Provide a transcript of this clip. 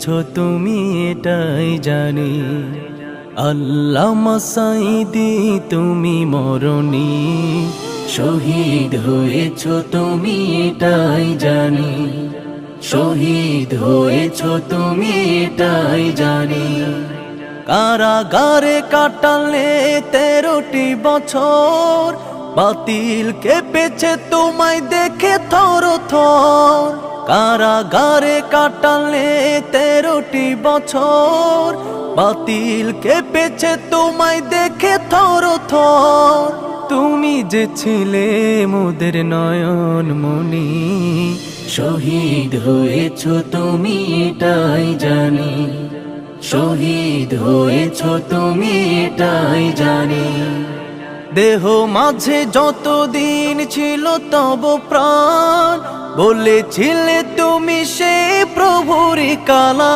ছো তুমি এটাই জানি। আল্লামা সাঈদী তুমি মরণী, শহীদ হয়েছ তুমি এটাই জানি। শহীদ হয়েছ তুমি এটাই জানি। কারাগারে কাটালে 13টি বছর, বাতিল কেঁপেছে তোমায় দেখে থর থর। কারাগারে কাটালে 13টি বছর, বাতিল কেঁপেছে তোমায় দেখে থর থর। তুমি যে ছিলে মোদের নয়ন মনি, শহীদ হয়েছ তুমি এটাই জানি। শহীদ হয়েছ তুমি এটাই জানি। দেহ মাঝে যতদিন ছিল তব প্রাণ, বলেছিলে তুমি সে প্রভুরই কালা।